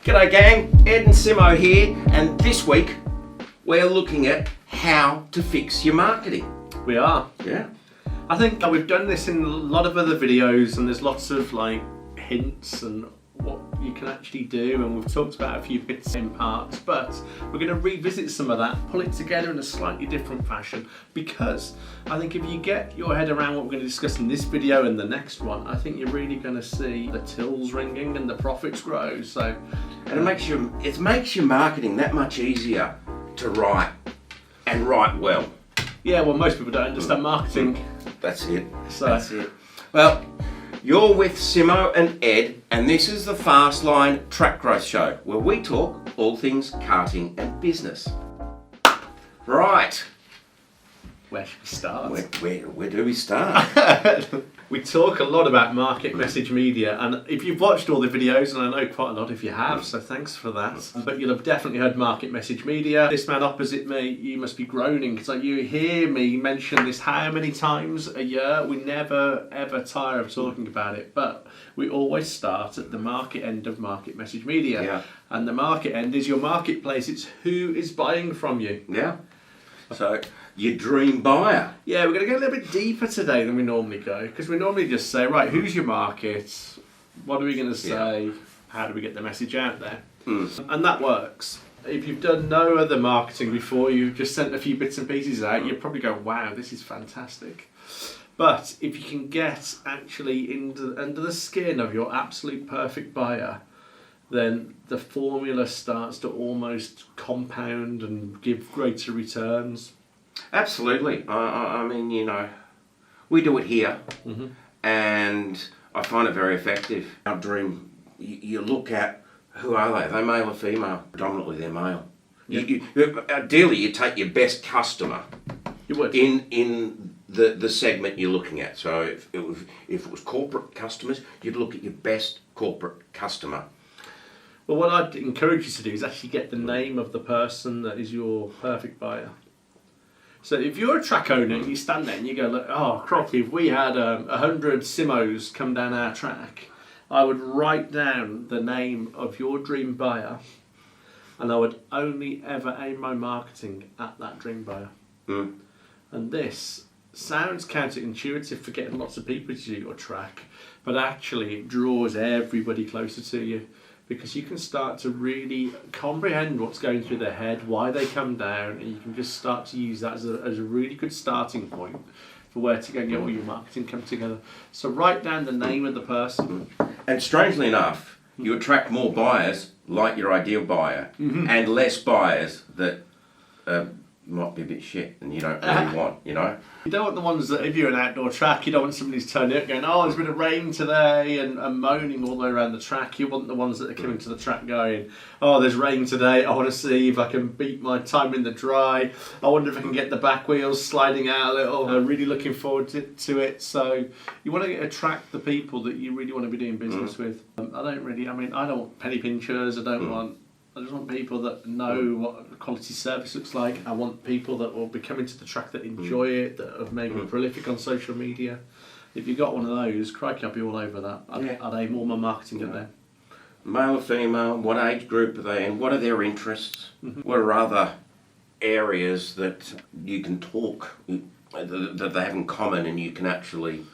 G'day gang, Ed and Simo here, and this week we're looking at how to fix your marketing. We are. Yeah. I think we've done this in a lot of other videos, and there's lots of hints and what you can actually do, and we've talked about a few bits in parts, but we're going to revisit some of that, pull it together in a slightly different fashion, because I think if you get your head around what we're going to discuss in this video and the next one, I think you're really going to see the tills ringing and the profits grow. So, and it makes your marketing that much easier to write and write well. Yeah, well, most people don't understand marketing. That's it. That's it. Well, you're with Simo and Ed, and this is the Fast Line Track Growth Show, where we talk all things karting and business. Right. Where should we start? Where do we start? We talk a lot about market message media, and if you've watched all the videos, and I know quite a lot if you have, so thanks for that, but you'll have definitely heard market message media. This man opposite me, you must be groaning, because you hear me mention this how many times a year? We never ever tire of talking about it, but we always start at the market end of market message media. Yeah. And the market end is your marketplace. It's who is buying from you. Yeah. So, your dream buyer. Yeah, we're going to go a little bit deeper today than we normally go, because we normally just say, right, who's your market? What are we going to say? How do we get the message out there? And that works. If you've done no other marketing before, you've just sent a few bits and pieces out, you'll probably go, wow, this is fantastic. But if you can get actually under the skin of your absolute perfect buyer, then the formula starts to almost compound and give greater returns. Absolutely. I mean, we do it here, and I find it very effective. Our dream, you look at, who are they? Are they male or female? Predominantly they're male. Yeah. Ideally, you take your best customer You would. in the segment you're looking at. So if it was corporate customers, you'd look at your best corporate customer. Well, what I'd encourage you to do is actually get the name of the person that is your perfect buyer. So if you're a track owner and you stand there and you go, look, oh, crocky, if we had 100 Simos come down our track, I would write down the name of your dream buyer, and I would only ever aim my marketing at that dream buyer. And this sounds counterintuitive for getting lots of people to do your track, but actually it draws everybody closer to you, because you can start to really comprehend what's going through their head, why they come down, and you can just start to use that as a really good starting point for where to go and get all your marketing come together. So write down the name of the person. And strangely enough, you attract more buyers like your ideal buyer, and less buyers that might be a bit shit and you don't really want, You don't want the ones that, if you're an outdoor track, you don't want somebody to turn up going, oh, there's been a rain today, and moaning all the way around the track. You want the ones that are coming to the track going, oh, there's rain today, I want to see if I can beat my time in the dry, I wonder if I can get the back wheels sliding out a little, I'm really looking forward to it. So you want to attract the people that you really want to be doing business with. I don't want penny pinchers, I just want people that know what quality service looks like. I want people that will be coming to the track that enjoy it, that have maybe prolific on social media. If you got one of those, crikey, I'd be all over that. I'd aim all my marketing at them. Male or female, what age group are they in, what are their interests, what are other areas that you can talk, that they have in common, and you can actually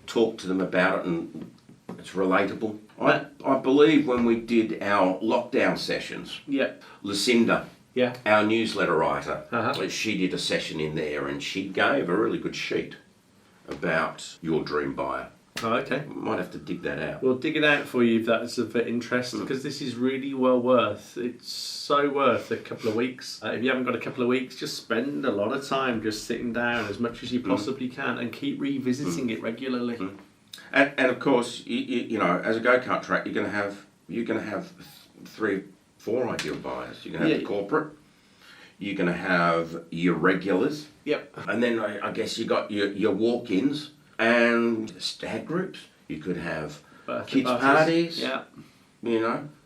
talk to them about it and it's relatable. I believe when we did our lockdown sessions, Lucinda, our newsletter writer, she did a session in there, and she gave a really good sheet about your dream buyer. Oh, okay. Might have to dig that out. We'll dig it out for you if that's of interest, because this is really it's so worth a couple of weeks. If you haven't got a couple of weeks, just spend a lot of time just sitting down as much as you possibly can and keep revisiting it regularly. And of course, you know, as a go-kart track, you're going to have 3-4 ideal buyers. You're going to have the corporate. You're going to have your regulars. Yep. And then I guess you got your walk-ins and stag groups. You could have kids parties. Yeah.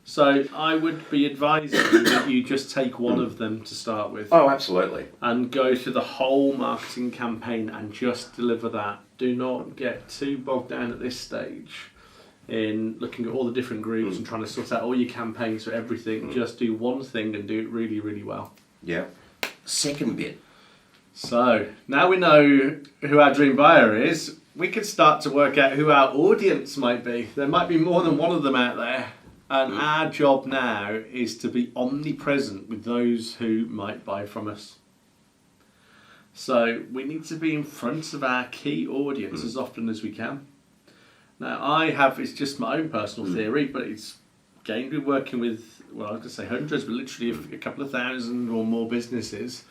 So I would be advising that you just take one of them to start with. Oh, absolutely. And go through the whole marketing campaign and just deliver that. Do not get too bogged down at this stage in looking at all the different groups and trying to sort out all your campaigns for everything. Just do one thing and do it really, really well. Yeah. Second bit. So now we know who our dream buyer is, we can start to work out who our audience might be. There might be more than one of them out there. And our job now is to be omnipresent with those who might buy from us. So we need to be in front of our key audience as often as we can. Now it's just my own personal theory, but it's gained with working with, well, I was going to say hundreds, but literally a couple of thousand or more businesses.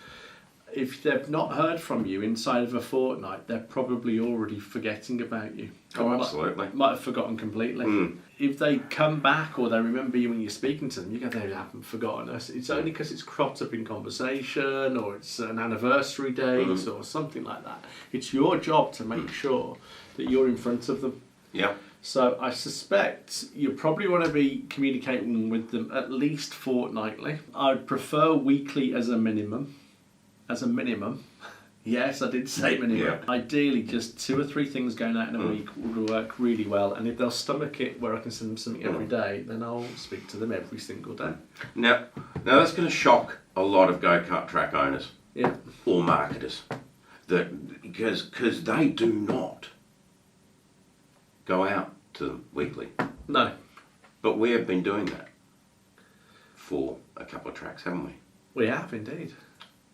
If they've not heard from you inside of a fortnight, they're probably already forgetting about you. Oh, absolutely. Might have forgotten completely. If they come back or they remember you when you're speaking to them, you go, they haven't forgotten us. It's only because it's cropped up in conversation or it's an anniversary date or something like that. It's your job to make sure that you're in front of them. Yeah. So I suspect you probably want to be communicating with them at least fortnightly. I'd prefer weekly as a minimum. Yes, I did say minimum. Yeah. Ideally, just 2 or 3 things going out in a week would work really well. And if they'll stomach it where I can send them something every day, then I'll speak to them every single day. Now that's going to shock a lot of go-kart track owners or marketers, because they do not go out to them weekly. No. But we have been doing that for a couple of tracks, haven't we? We have indeed.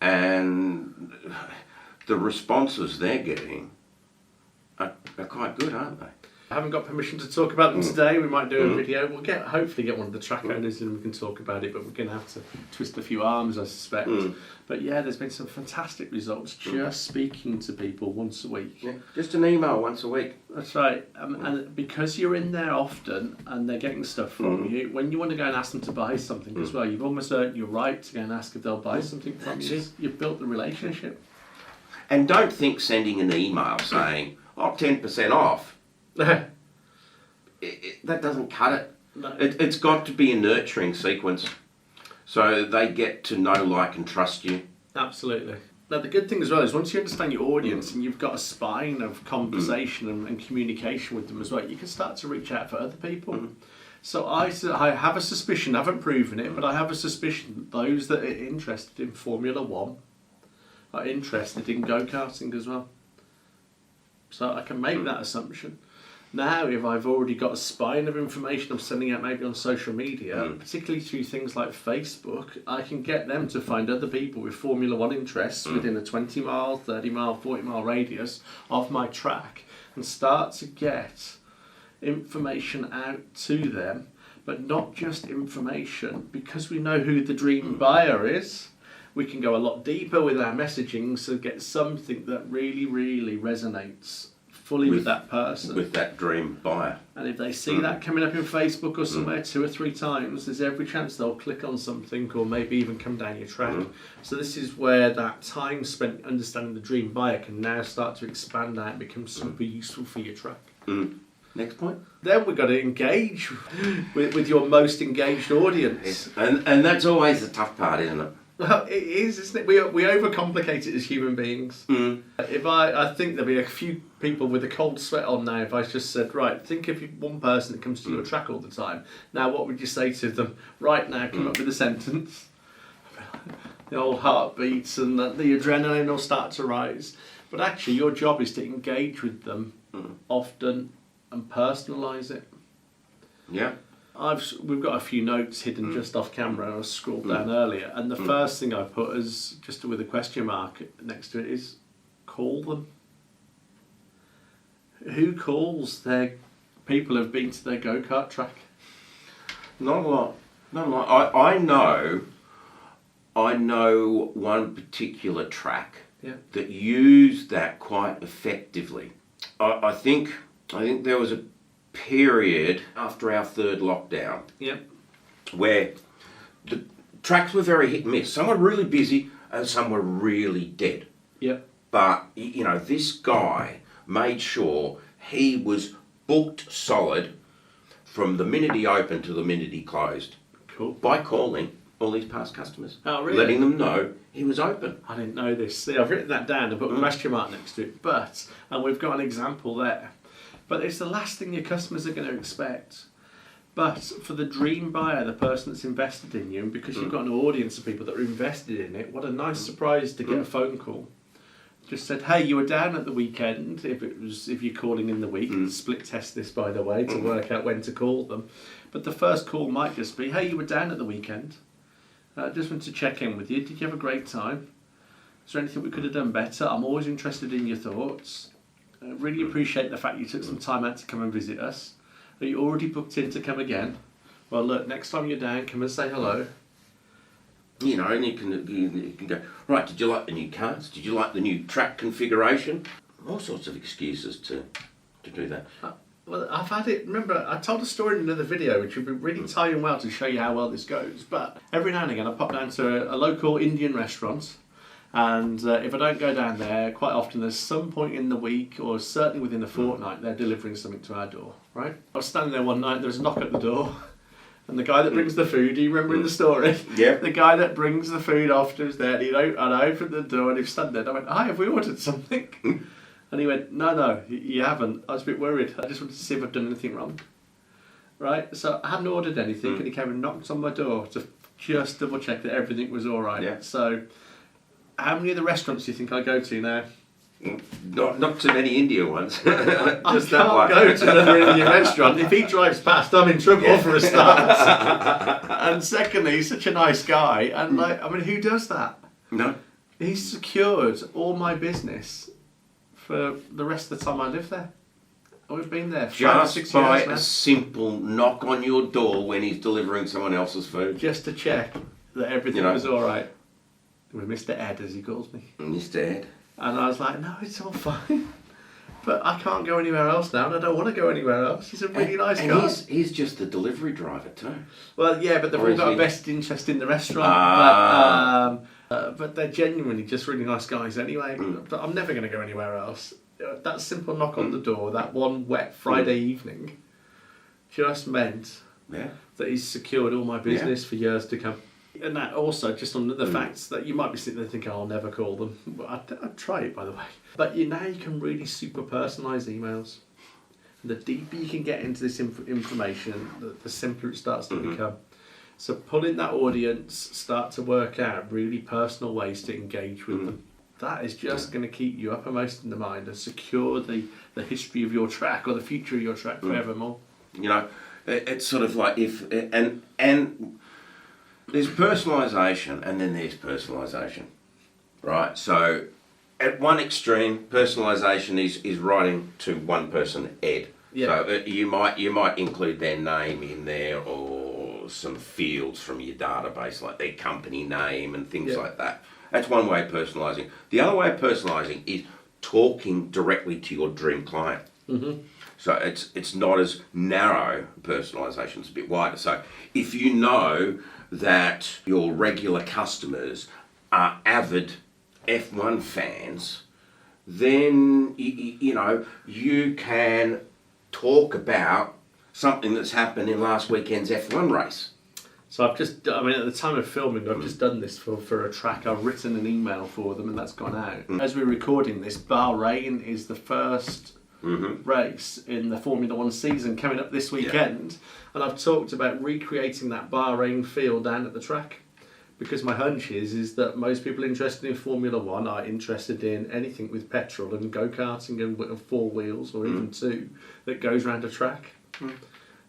And the responses they're getting are quite good, aren't they? I haven't got permission to talk about them today. We might do a video. We'll hopefully get one of the track owners and we can talk about it, but we're going to have to twist a few arms, I suspect. But yeah, there's been some fantastic results just speaking to people once a week. Yeah, just an email once a week. That's right. And because you're in there often and they're getting stuff from you, when you want to go and ask them to buy something as well, you've almost earned your right to go and ask if they'll buy something from you. You've built the relationship. And don't think sending an email saying, 10% off. That doesn't cut it. No. It's got to be a nurturing sequence so they get to know, like and trust you. Absolutely. Now the good thing as well is once you understand your audience and you've got a spine of conversation and communication with them as well, you can start to reach out for other people. So I have a suspicion, I haven't proven it, but I have a suspicion that those that are interested in Formula 1 are interested in go-karting as well. So I can make that assumption. Now, if I've already got a spine of information I'm sending out maybe on social media, particularly through things like Facebook, I can get them to find other people with Formula 1 interests within a 20 mile, 30 mile, 40 mile radius of my track and start to get information out to them, but not just information. Because we know who the dream buyer is, we can go a lot deeper with our messaging to get something that really, really resonates fully with that person. With that dream buyer. And if they see that coming up in Facebook or somewhere 2 or 3 times, there's every chance they'll click on something or maybe even come down your track. So this is where that time spent understanding the dream buyer can now start to expand out and become super useful for your track. Next point. Then we've got to engage with your most engaged audience. Yes. And that's always the tough part, isn't it? Well, it is, isn't it? We overcomplicate it as human beings. If I think there'll be a few people with a cold sweat on now if I just said, right, think of one person that comes to your track all the time. Now, what would you say to them? Right now, come up with a sentence. The old heartbeats and the adrenaline will start to rise. But actually, your job is to engage with them often and personalise it. Yeah. We've got a few notes hidden just off camera. I scrolled down earlier, and the first thing I put is just with a question mark next to it is call them. Who calls their people who've been to their go-kart track? Not a lot. Not a lot. I know one particular track that used that quite effectively. I think there was a period after our 3rd lockdown where the tracks were very hit and miss. Some were really busy and some were really dead. But this guy made sure he was booked solid from the minute he opened to the minute he closed. Cool. By calling all these past customers. Oh, really? Letting them know he was open. I didn't know this. See, I've written that down and put a question mark next to it. And we've got an example there. But it's the last thing your customers are going to expect. But for the dream buyer, the person that's invested in you, and because you've got an audience of people that are invested in it, what a nice surprise to get a phone call. Just said, hey, you were down at the weekend, if you're calling in the week. Split test this, by the way, to work out when to call them. But the first call might just be, hey, you were down at the weekend. Just wanted to check in with you. Did you have a great time? Is there anything we could have done better? I'm always interested in your thoughts. I really appreciate the fact you took some time out to come and visit us. Are you already booked in to come again? Well, look, next time you're down, come and say hello. You know, and you can go, right, did you like the new carts? Did you like the new track configuration? All sorts of excuses to do that. Well, I've had it, remember, I told a story in another video which would be really tying well to show you how well this goes, but every now and again I pop down to a local Indian restaurant, and if I don't go down there, quite often there's some point in the week, or certainly within a fortnight, they're delivering something to our door, right? I was standing there one night, there was a knock at the door, and the guy that brings the food, do you remember in the story? Yeah. The guy that brings the food after was there, and I opened the door and he was standing there, and I went, hi, have we ordered something? And he went, no, you haven't. I was a bit worried. I just wanted to see if I'd done anything wrong. Right? So I hadn't ordered anything, and he came and knocked on my door to just double check that everything was all right. Yeah. So, how many of the restaurants do you think I go to now? Not too many Indian ones. I Just that can't one. go to another Indian restaurant. If he drives past, I'm in trouble for a start. And secondly, he's such a nice guy. And who does that? No. He's secured all my business for the rest of the time I live there. We've been there 5 or 6 Just by years now. a simple knock on your door when he's delivering someone else's food. Just to check that everything was all right. With Mr. Ed, as he calls me. Mr. Ed. And I was like, no, it's all fine. But I can't go anywhere else now, and I don't want to go anywhere else. He's a really nice guy. And he's just the delivery driver too. Well, yeah, but they've Or all is got a he- vested interest in the restaurant. But they're genuinely just really nice guys anyway. But I'm never going to go anywhere else. That simple knock on the door, that one wet Friday evening, just meant that he's secured all my business for years to come. And that also, just on the facts that you might be sitting there thinking, I'll never call them. But I'd try it, by the way. But now you can really super personalise emails. And the deeper you can get into this information, the simpler it starts to become. So pulling that audience, start to work out really personal ways to engage with them. That is just going to keep you uppermost in the mind and secure the history of your track or the future of your track forevermore. You know, it's sort of like and there's personalisation and then there's personalisation, right? So at one extreme, personalisation is writing to one person, Ed. Yeah. So you might include their name in there or some fields from your database, like their company name and things like that. That's one way of personalising. The other way of personalising is talking directly to your dream client. So it's not as narrow personalisation, it's a bit wider. So if you know that your regular customers are avid F1 fans, then you can talk about something that's happened in last weekend's F1 race. So at the time of filming, I've just done this for a track. I've written an email for them and that's gone out. As we're recording this, Bahrain is the first race in the Formula 1 season coming up this weekend. And I've talked about recreating that Bahrain feel down at the track. Because my hunch is that most people interested in Formula 1 are interested in anything with petrol and go-karting and 4 wheels or even 2 that goes around a track.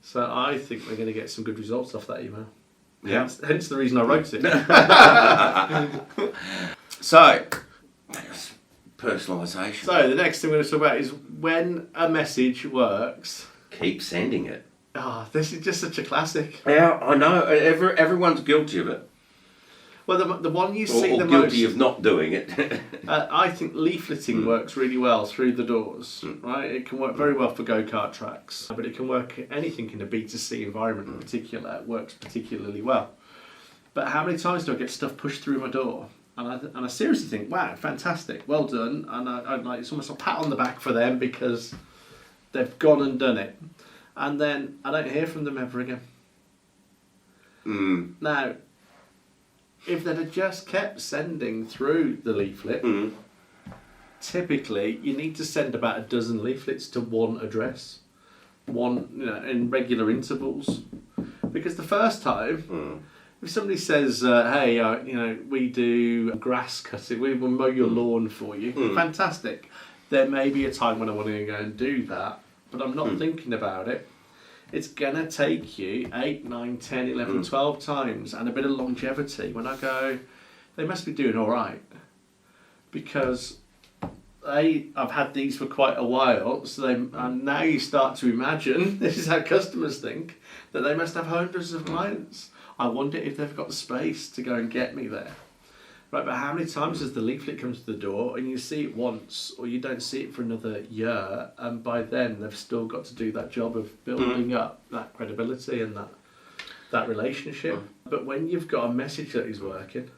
So I think we're going to get some good results off that email. Yeah. Hence the reason I wrote it. So, that's personalisation. So the next thing we're going to talk about is when a message works. Keep sending it. This is just such a classic. Yeah, I know. Everyone's guilty of it. Well, the one you see Or the guilty most, of not doing it. I think leafleting works really well through the doors, right? It can work very well for go-kart tracks, but it can work anything in a B2C environment in particular. It works particularly well. But how many times do I get stuff pushed through my door? And I seriously think, wow, fantastic, well done. And I like, it's almost a pat on the back for them because they've gone and done it. And then I don't hear from them ever again. Now, if they'd have just kept sending through the leaflet typically you need to send about a dozen leaflets to one address, in regular intervals, because the first time, if somebody says, "Hey, we do grass cutting, we will mow your lawn for you," fantastic. There may be a time when I want to go and do that, but I'm not thinking about it. It's going to take you 8, 9, 10, 11, 12 times and a bit of longevity. When I go, they must be doing all right. Because I've had these for quite a while, and now you start to imagine, this is how customers think, that they must have hundreds of clients. I wonder if they've got the space to go and get me there. Right, but how many times does the leaflet come to the door and you see it once, or you don't see it for another year, and by then they've still got to do that job of building up that credibility and that relationship. But when you've got a message that is working,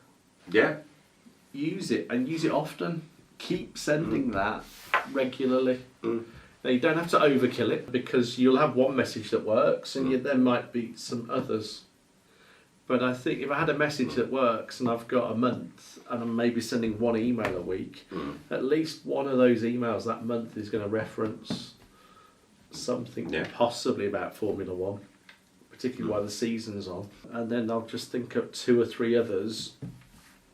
use it, and use it often. Keep sending that regularly. Now, you don't have to overkill it, because you'll have one message that works and there might be some others. But I think if I had a message that works and I've got a month and I'm maybe sending one email a week, at least one of those emails that month is going to reference something possibly about Formula One, particularly while the season's on. And then I'll just think up 2 or 3 others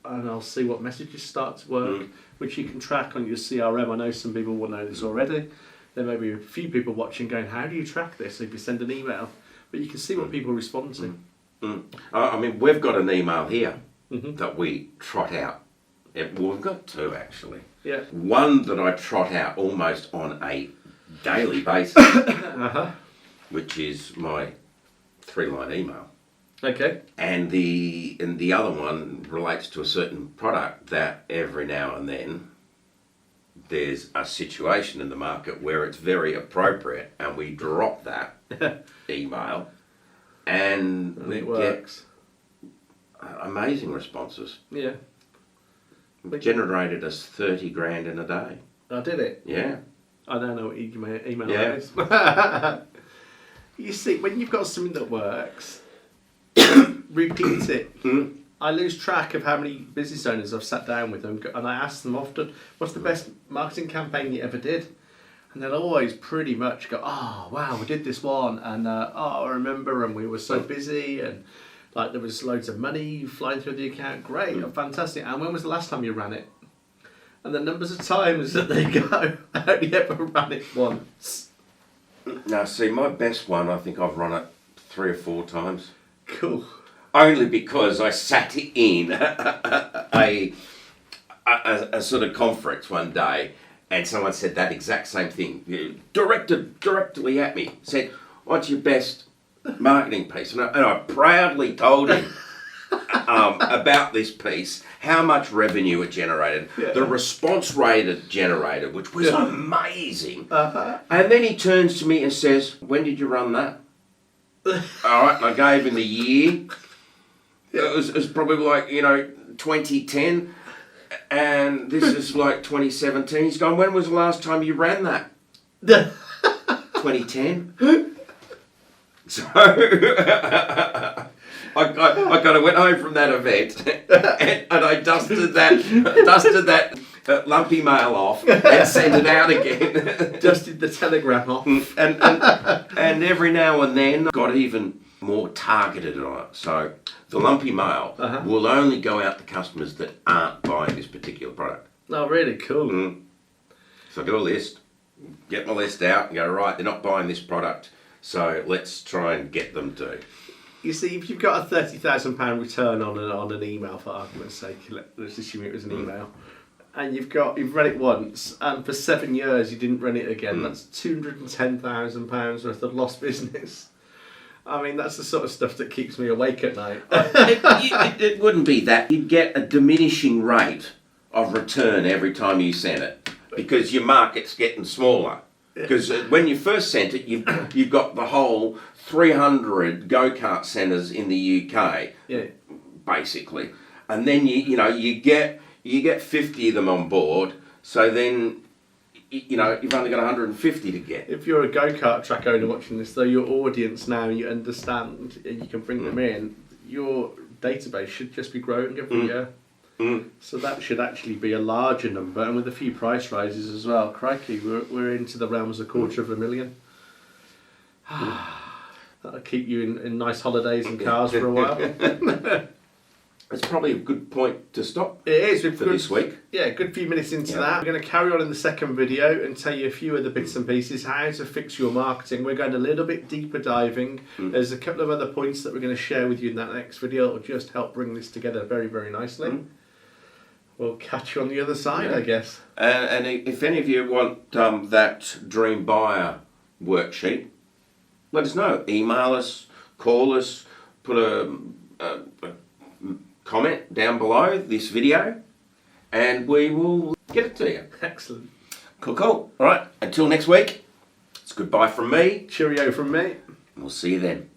and I'll see what messages start to work, which you can track on your CRM. I know some people will know this already. There may be a few people watching going, how do you track this if you send an email? But you can see what people respond to. I mean, we've got an email here that we trot out. Well, we've got 2 actually. Yeah. One that I trot out almost on a daily basis, which is my 3-line email. Okay. And the other one relates to a certain product that every now and then there's a situation in the market where it's very appropriate, and we drop that email. And it works. Get amazing responses. Yeah. It generated us 30 grand in a day. I did it. Yeah. I don't know what email is. You see, when you've got something that works, repeat it. I lose track of how many business owners I've sat down with them, and I ask them often, what's the best marketing campaign you ever did? And they'll always pretty much go, oh, wow, we did this one, and I remember, and we were so busy, and like there was loads of money flying through the account. Great, fantastic. And when was the last time you ran it? And the numbers of times that they go, I only ever ran it once. Now, see, my best one, I think I've run it 3 or 4 times. Cool. Only because I sat in a sort of conference one day, and someone said that exact same thing, directed directly at me, said, what's your best marketing piece? And I proudly told him about this piece, how much revenue it generated, the response rate it generated, which was amazing. And then he turns to me and says, when did you run that? All right, and I gave him the year. It was probably like, 2010. And this is like 2017. He's going, when was the last time you ran that? 2010. So I kind of went home from that event and I dusted that lumpy mail off and sent it out again. Dusted the telegram off. And every now and then got even more targeted on it. So the lumpy mail will only go out to customers that aren't buying this particular product. Oh, really? Cool. So I do a list, get my list out and go, right, they're not buying this product, so let's try and get them to. You see, if you've got a £30,000 return on an email, for argument's sake, let's assume it was an email, and you've run it once, and for 7 years you didn't run it again, that's £210,000 worth of lost business. I mean, that's the sort of stuff that keeps me awake at night. It wouldn't be that. You'd get a diminishing rate of return every time you sent it, because your market's getting smaller. Because when you first sent it, you've got the whole 300 go-kart centres in the UK, basically, and then you get 50 of them on board. So then you've only got 150 to get. If you're a go-kart track owner watching this, though, your audience now, you understand, and you can bring them in. Your database should just be growing every year. So that should actually be a larger number, and with a few price rises as well. Crikey, we're into the realms of $250,000. That'll keep you in nice holidays and cars for a while. It's probably a good point to stop. It is. For this week. Yeah, good few minutes into that. We're going to carry on in the second video and tell you a few of the bits and pieces, how to fix your marketing. We're going a little bit deeper diving. There's a couple of other points that we're going to share with you in that next video. It'll just help bring this together very, very nicely. We'll catch you on the other side, I guess. And if any of you want that Dream Buyer worksheet, let us know. Email us, call us, put a comment down below this video, and we will get it to you. Excellent. Cool. All right, until next week, it's goodbye from me. Cheerio from me. We'll see you then.